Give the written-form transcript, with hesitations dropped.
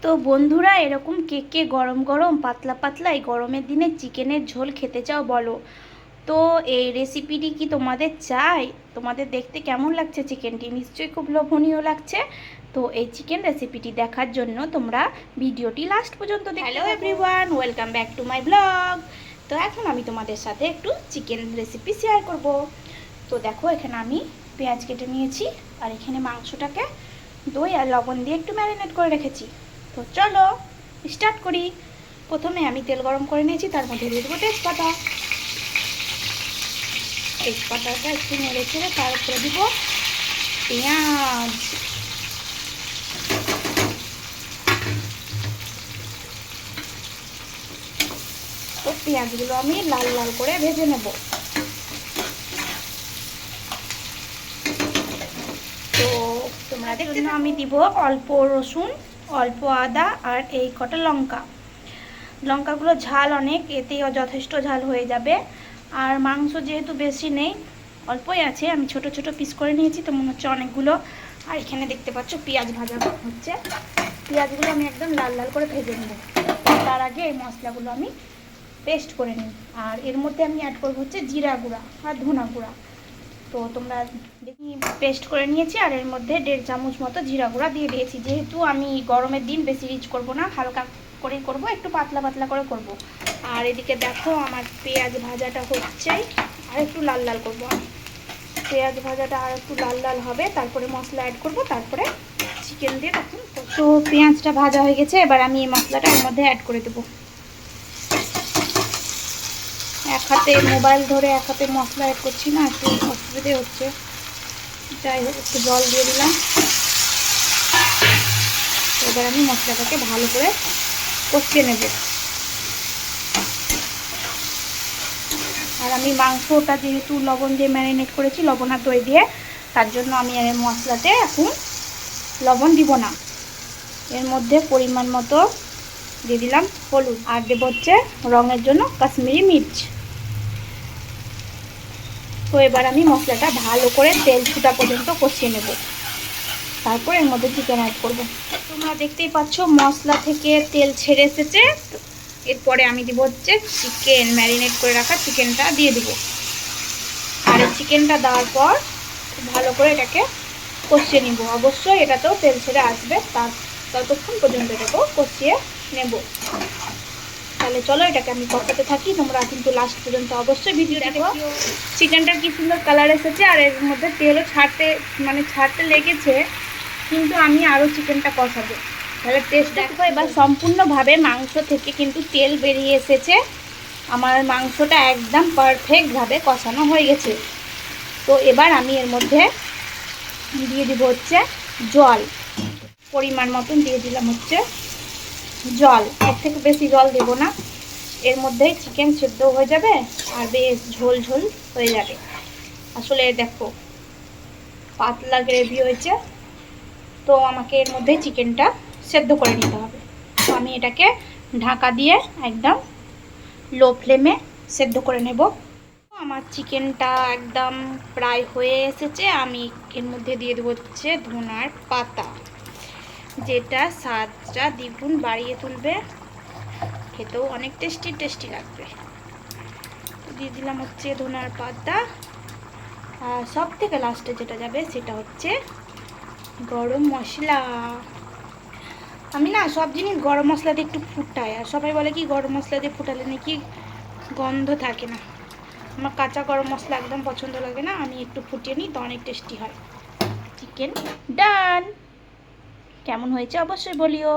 তো বন্ধুরা, এরকম কে কে গরম গরম পাতলা পাতলা এই গরমের দিনে চিকেনের ঝোল খেতে চাও বলো? তো এই রেসিপিটি কি তোমাদের চাই? তোমাদের দেখতে কেমন লাগছে? চিকেনটি নিশ্চয়ই খুব লোভনীয় লাগছে। তো এই চিকেন রেসিপিটি দেখার জন্য তোমরা ভিডিওটি লাস্ট পর্যন্ত দেখো। Hello everyone, welcome back to my blog. তো এখন আমি তোমাদের সাথে একটু চিকেন রেসিপি শেয়ার করব। তো দেখো, এখানে আমি পেঁয়াজ কেটে নিয়েছি, আর এখানে মাংসটাকে দই আর লবণ দিয়ে একটু ম্যারিনেট করে রেখেছি। তো চলো স্টার্ট করি। প্রথমে আমি তেল গরম করে নিয়েছি, তার মধ্যে দিয়ে দেবো তেজপাতা। তেজপাতাটা একটু নেড়ে ছেড়ে তার উপরে দিব পেঁয়াজ। তো পেঁয়াজগুলো আমি লাল লাল করে ভেজে নেব। তো তোমরা দেখতে থাকো। আমি দিব অল্প রসুন, অল্প আদা, আর এই কটা লঙ্কা। লঙ্কাগুলো ঝাল অনেক, এতেই যথেষ্ট ঝাল হয়ে যাবে। আর মাংস যেহেতু বেশি নেই, অল্পই আছে, আমি ছোট ছোট পিস করে নিয়েছি, তো মনে হচ্ছে অনেকগুলো। আর এখানে দেখতে পাচ্ছ পেঁয়াজ ভাজা হচ্ছে। পেঁয়াজগুলো আমি একদম লাল লাল করে ভেজে নেব। তার আগে এই মশলাগুলো আমি পেস্ট করে নিই। আর এর মধ্যে আমি অ্যাড করবো হচ্ছে জিরা গুঁড়া আর ধনা গুঁড়া। তো তোমরা দেখি পেস্ট করে নিয়েছি, আর এর মধ্যে 1.5 চামচ মতো জিরা গুঁড়া দিয়ে দিয়েছি। যেহেতু আমি গরমের দিন বেশি রিচ করব না, হালকা করে করব, একটু পাতলা পাতলা করে করব। আর এদিকে দেখো আমার পেঁয়াজ ভাজাটা হচ্ছেই, আর একটু লাল লাল করব। পেঁয়াজ ভাজাটা আর একটু লাল লাল হবে, তারপরে মশলা অ্যাড করব, তারপরে চিকেন দিয়ে তখন। তো পেঁয়াজটা ভাজা হয়ে গেছে, এবার আমি এই মশলাটা এর মধ্যে অ্যাড করে দেবো। এক হাতে মোবাইল ধরে এক হাতে মশলা অ্যাড করছি না, একটু অসুবিধে হচ্ছে। যাই হোক, একটু জল দিয়ে দিলাম। এবার আমি মশলাটাকে ভালো করে কষিয়ে নেব। আর আমি মাংসটা যেহেতু লবণ দিয়ে ম্যারিনেট করেছি, লবণ আর দই দিয়ে, তার জন্য আমি এর মশলাতে এখন লবণ দিব না। এর মধ্যে পরিমাণ মতো দিয়ে দিলাম হলুদ, আর দেবো হচ্ছে রঙের জন্য কাশ্মীরি মির্চ। তো এবার আমি মশলাটা ভালো করে তেল ছুটা পর্যন্ত কষিয়ে নেব, তারপর এর মধ্যে চিকেন অ্যাড করব। তোমরা দেখতেই পাচ্ছ মশলা থেকে তেল ছেড়ে এসেছে। এরপরে আমি দিব হচ্ছে চিকেন, ম্যারিনেট করে রাখা চিকেনটা দিয়ে দিব। আর এই চিকেনটা দেওয়ার পর খুব ভালো করে এটাকে কষিয়ে নিব। অবশ্যই এটাতেও তেল ছেড়ে আসবে, ততক্ষণ পর্যন্ত এটাকেও কষিয়ে নেব। তাহলে চলো এটাকে আমি কষাতে থাকি, তোমরা কিন্তু লাস্ট পর্যন্ত অবশ্যই ভিডিও দেখো। চিকেনটার কি সুন্দর কালার এসেছে, আর এর মধ্যে তেলও ছাড়তে লেগেছে, কিন্তু আমি আরও চিকেনটা কষাবো, তাহলে টেস্ট দেখো। এবার সম্পূর্ণভাবে মাংস থেকে কিন্তু তেল বেরিয়ে এসেছে। আমার মাংসটা একদম পারফেক্টভাবে কষানো হয়ে গেছে। তো এবার আমি এর মধ্যে দিয়ে দিব হচ্ছে জল। পরিমাণ মতন দিয়ে দিলাম হচ্ছে জল, এর থেকে বেশি জল দেব না। এর মধ্যেই চিকেন সেদ্ধ হয়ে যাবে, আর বেশ ঝোল ঝোল হয়ে যাবে। আসলে দেখো পাতলা গ্রেভি হয়েছে, তো আমাকে এর মধ্যে চিকেনটা সেদ্ধ করে নিতে হবে। তো আমি এটাকে ঢাকা দিয়ে একদম লো ফ্লেমে সেদ্ধ করে নেব। আমার চিকেনটা একদম প্রায় হয়ে এসেছে। আমি এর মধ্যে দিয়ে দেবো হচ্ছে ধনার পাতা, যেটা স্বাদটা দ্বিগুণ বাড়িয়ে তুলবে, খেতেও অনেক টেস্টি লাগবে। তো দিয়ে দিলাম হচ্ছে ধনার পাতা। আর সব থেকে লাস্টে যেটা যাবে সেটা হচ্ছে গরম মশলা। আমি না সব জিনিস গরম মশলা দিয়ে একটু ফুটাই, আর সবাই বলে কি গরম মশলা দিয়ে ফুটালে নাকি গন্ধ থাকে না। আমার কাঁচা গরম মশলা একদম পছন্দ লাগে না, আমি একটু ফুটিয়ে নিই, তো অনেক টেস্টি হয়। চিকেন ডান। কেমন হয়েছে অবশ্যই বলিও।